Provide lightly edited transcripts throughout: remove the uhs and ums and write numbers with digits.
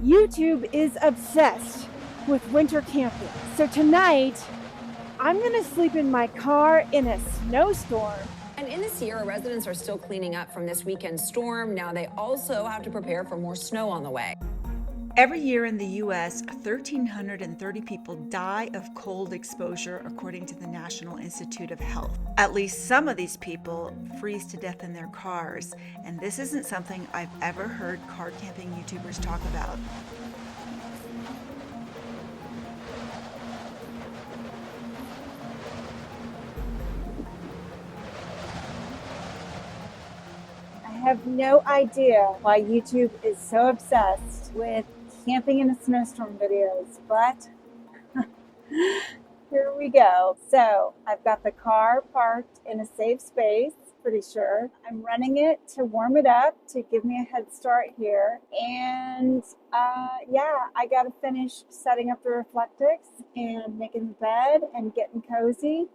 YouTube is obsessed with winter camping. So tonight, I'm gonna sleep in my car in a snowstorm. And in the Sierra, residents are still cleaning up from this weekend's storm. Now they also have to prepare for more snow on the way. Every year in the U.S., 1,330 people die of cold exposure, according to the National Institute of Health. At least some of these people freeze to death in their cars, and this isn't something I've ever heard car camping YouTubers talk about. I have no idea why YouTube is so obsessed with camping in a snowstorm videos, but here we go. So I've got the car parked in a safe space, pretty sure. I'm running it to warm it up to give me a head start here. And yeah, I got to finish setting up the reflectix and making the bed and getting cozy.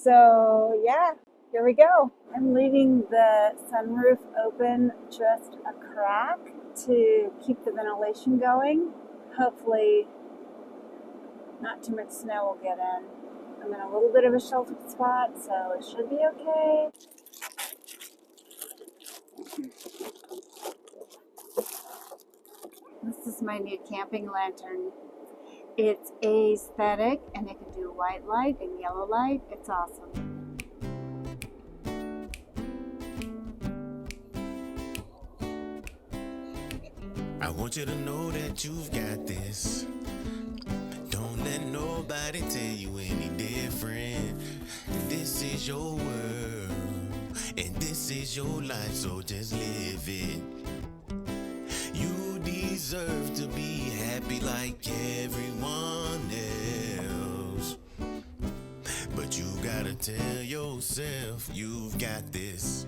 So yeah, here we go. I'm leaving the sunroof open just a crack to keep the ventilation going. Hopefully not too much snow will get in. I'm in a little bit of a sheltered spot, so it should be okay. This is my new camping lantern. It's aesthetic and it can do white light and yellow light. It's awesome. I want you to know that you've got this. Don't let nobody tell you any different. This is your world, and this is your life, so just live it. You deserve to be happy like everyone else. But you gotta tell yourself you've got this.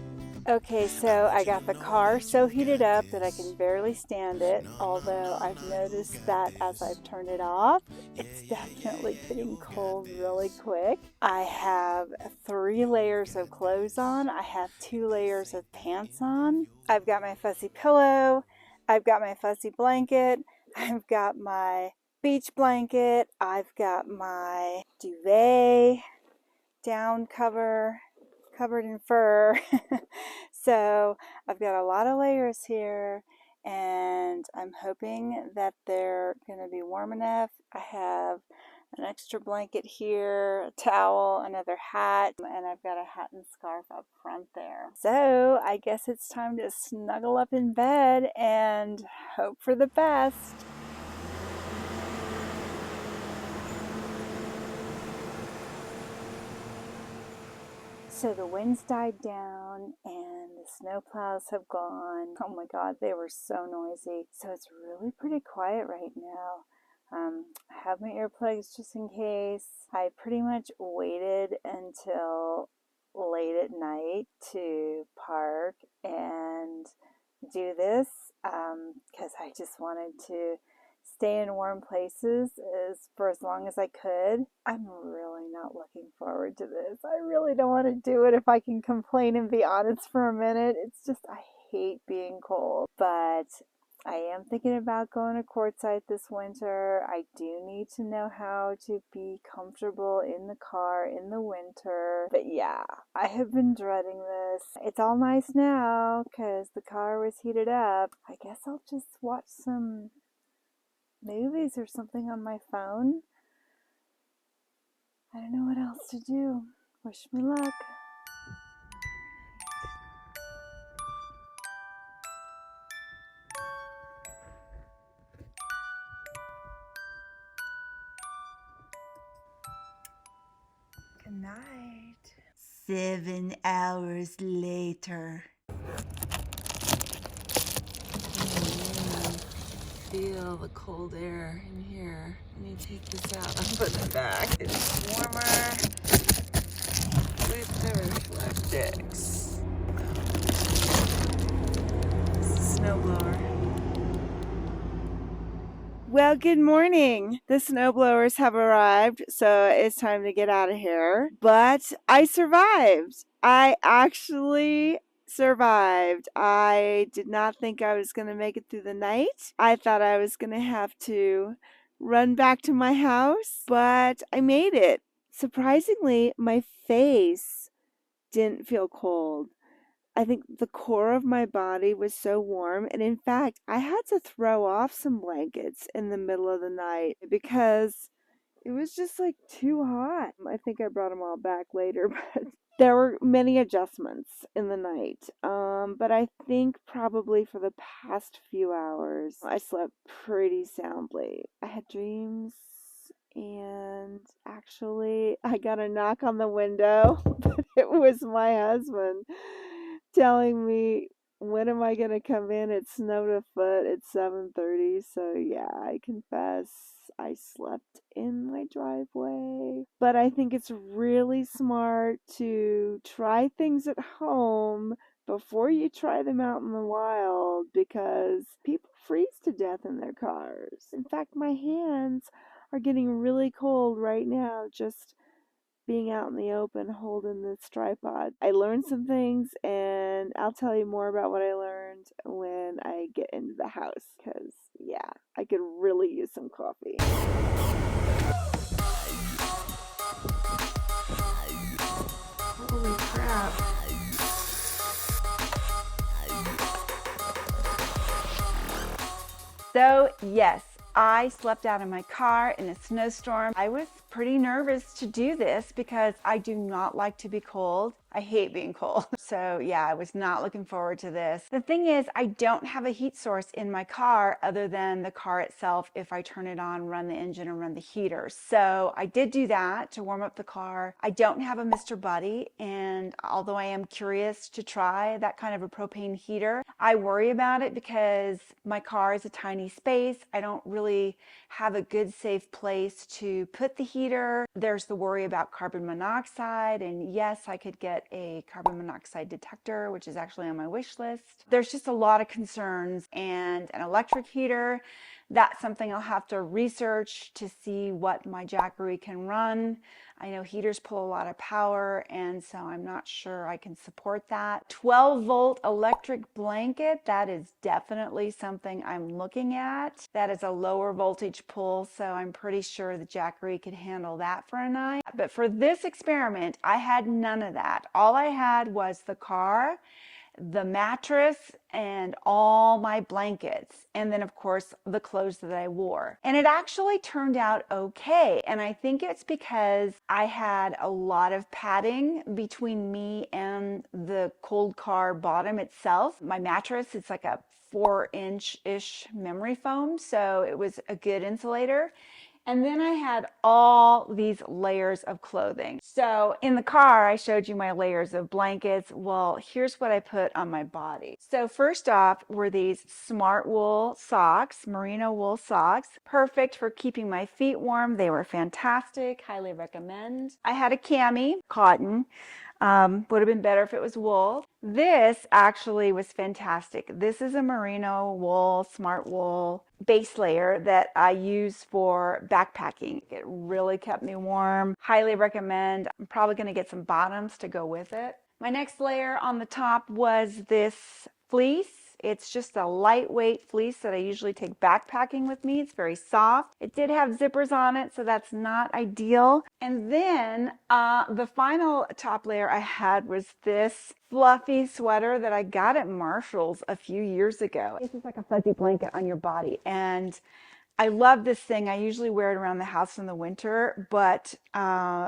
Okay, so I got the car so heated up that I can barely stand it, although I've noticed that as I've turned it off, it's definitely getting cold really quick. I have 3 layers of clothes on. I have 2 layers of pants on. I've got my fussy pillow. I've got my fussy blanket. I've got my beach blanket. I've got my duvet, down cover, covered in fur. So I've got a lot of layers here, and I'm hoping that they're going to be warm enough. I have an extra blanket here, a towel, another hat, and I've got a hat and scarf up front there. So I guess it's time to snuggle up in bed and hope for the best. So the winds died down and the snow plows have gone. Oh my God, they were so noisy. So it's really pretty quiet right now. I have my earplugs just in case. I pretty much waited until late at night to park and do this because I just wanted to stay in warm places for as long as I could. I'm really not looking forward to this. I really don't want to do it if I can complain and be honest for a minute. It's just I hate being cold. But I am thinking about going to Quartzsite this winter. I do need to know how to be comfortable in the car in the winter. But yeah, I have been dreading this. It's all nice now because the car was heated up. I guess I'll just watch some movies or something on my phone. I don't know what else to do. Wish me luck. Good night. 7 hours later. Feel the cold air in here. Let me take this out and put it back. It's warmer with the reflectix. It's a snowblower. Well, good morning. The snowblowers have arrived, so it's time to get out of here. But I survived. I actually survived. I did not think I was going to make it through the night. I thought I was going to have to run back to my house, but I made it. Surprisingly, my face didn't feel cold. I think the core of my body was so warm, and in fact, I had to throw off some blankets in the middle of the night because it was just like too hot. I think I brought them all back later, but there were many adjustments in the night. But I think probably for the past few hours, I slept pretty soundly. I had dreams, and actually, I got a knock on the window, but it was my husband telling me, when am I gonna come in? It snowed a foot at 7:30, so yeah, I confess I slept in my driveway. But I think it's really smart to try things at home before you try them out in the wild, because people freeze to death in their cars. In fact, my hands are getting really cold right now just being out in the open holding this tripod. I learned some things, and I'll tell you more about what I learned when I get into the house, because yeah, I could really use some coffee. Holy crap. So, yes, I slept out in my car in a snowstorm. I was pretty nervous to do this because I do not like to be cold. I hate being cold. So yeah, I was not looking forward to this. The thing is, I don't have a heat source in my car other than the car itself if I turn it on, run the engine, and run the heater. So I did do that to warm up the car. I don't have a Mr. Buddy, and although I am curious to try that kind of a propane heater, I worry about it because my car is a tiny space. I don't really have a good safe place to put the heater. There's the worry about carbon monoxide, and yes, I could get a carbon monoxide detector, which is actually on my wish list. There's just a lot of concerns, and an electric heater, that's something I'll have to research to see what my Jackery can run. I know heaters pull a lot of power, and so I'm not sure I can support that. 12-volt electric blanket, that is definitely something I'm looking at. That is a lower voltage pull, so I'm pretty sure the Jackery could handle that for a night. But for this experiment, I had none of that. All I had was the car, the mattress, and all my blankets, and then of course the clothes that I wore. And it actually turned out okay, and I think it's because I had a lot of padding between me and the cold car bottom itself. My mattress, it's like a 4-inch-ish memory foam, so it was a good insulator. And then I had all these layers of clothing. So in the car, I showed you my layers of blankets. Well, here's what I put on my body. So first off were these smart wool socks, merino wool socks, perfect for keeping my feet warm. They were fantastic, highly recommend. I had a cami, cotton. Would have been better if it was wool. This actually was fantastic. This is a merino wool, smart wool base layer that I use for backpacking. It really kept me warm. Highly recommend. I'm probably going to get some bottoms to go with it. My next layer on the top was this fleece. It's just a lightweight fleece that I usually take backpacking with me. It's very soft. It did have zippers on it, so that's not ideal. And then the final top layer I had was this fluffy sweater that I got at Marshall's a few years ago. This is like a fuzzy blanket on your body, and I love this thing. I usually wear it around the house in the winter, but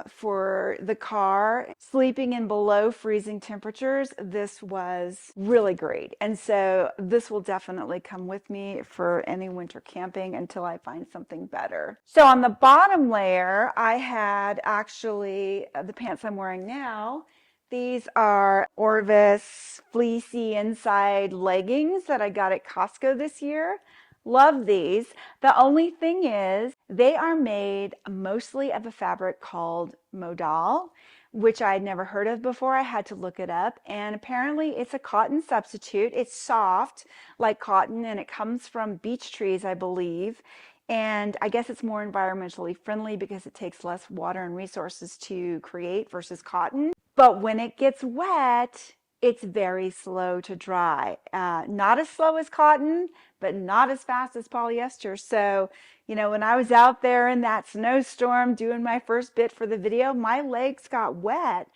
for the car, sleeping in below freezing temperatures, this was really great. And so this will definitely come with me for any winter camping until I find something better. So on the bottom layer, I had actually the pants I'm wearing now. These are Orvis fleecy inside leggings that I got at Costco this year. Love these. The only thing is they are made mostly of a fabric called modal, which I had never heard of before. I had to look it up, and apparently it's a cotton substitute. It's soft like cotton, and it comes from beech trees, I believe. And I guess it's more environmentally friendly because it takes less water and resources to create versus cotton. But when it gets wet, it's very slow to dry. Not as slow as cotton, but not as fast as polyester. So, when I was out there in that snowstorm doing my first bit for the video, my legs got wet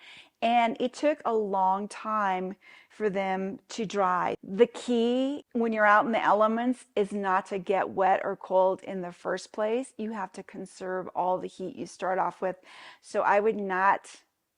and it took a long time for them to dry. The key when you're out in the elements is not to get wet or cold in the first place. You have to conserve all the heat you start off with. So I would not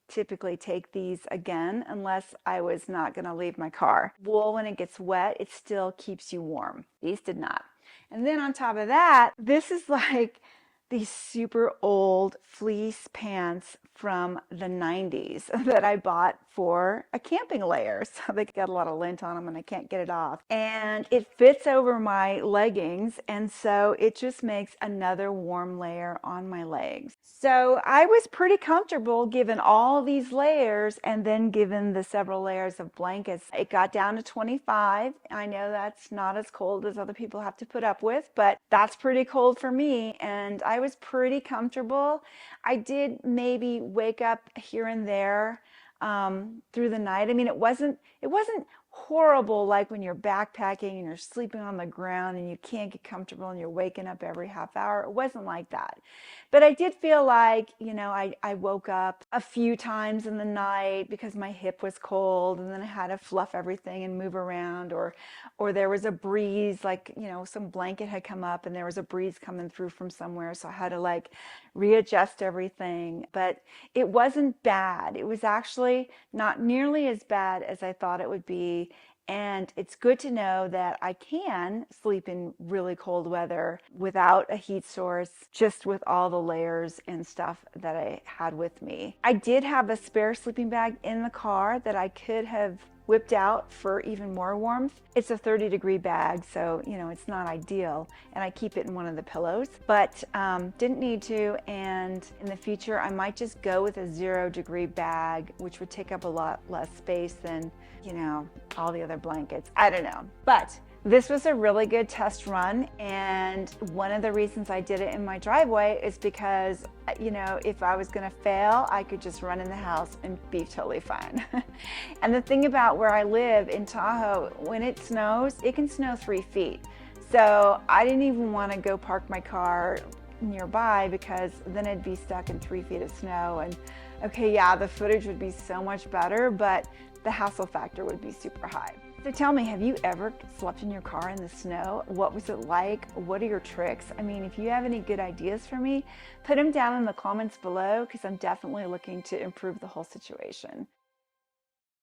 typically take these again unless I was not going to leave my car. Wool, when it gets wet, it still keeps you warm. These did not. And then on top of that, this is like these super old fleece pants from the 90s that I bought for a camping layer. So they got a lot of lint on them and I can't get it off. And it fits over my leggings, and so it just makes another warm layer on my legs. So I was pretty comfortable given all these layers, and then given the several layers of blankets. It got down to 25. I know that's not as cold as other people have to put up with, but that's pretty cold for me, and I was pretty comfortable. I did maybe wake up here and there through the night. I mean, it wasn't horrible like when you're backpacking and you're sleeping on the ground and you can't get comfortable and you're waking up every half hour. It wasn't like that. But I did feel like, I woke up a few times in the night because my hip was cold, and then I had to fluff everything and move around, or there was a breeze, like, some blanket had come up and there was a breeze coming through from somewhere. So I had to like readjust everything, but it wasn't bad. It was actually not nearly as bad as I thought it would be. And it's good to know that I can sleep in really cold weather without a heat source, just with all the layers and stuff that I had with me. I did have a spare sleeping bag in the car that I could have whipped out for even more warmth. It's a 30-degree bag, so it's not ideal, and I keep it in one of the pillows, but didn't need to. And in the future I might just go with a 0-degree bag, which would take up a lot less space than all the other blankets. I don't know, but this was a really good test run, and one of the reasons I did it in my driveway is because, if I was gonna fail, I could just run in the house and be totally fine. And the thing about where I live in Tahoe, when it snows, it can snow 3 feet. So I didn't even want to go park my car nearby because then I'd be stuck in 3 feet of snow. And okay, yeah, the footage would be so much better, but the hassle factor would be super high. So tell me, have you ever slept in your car in the snow? What was it like? What are your tricks? I mean, if you have any good ideas for me, put them down in the comments below, because I'm definitely looking to improve the whole situation.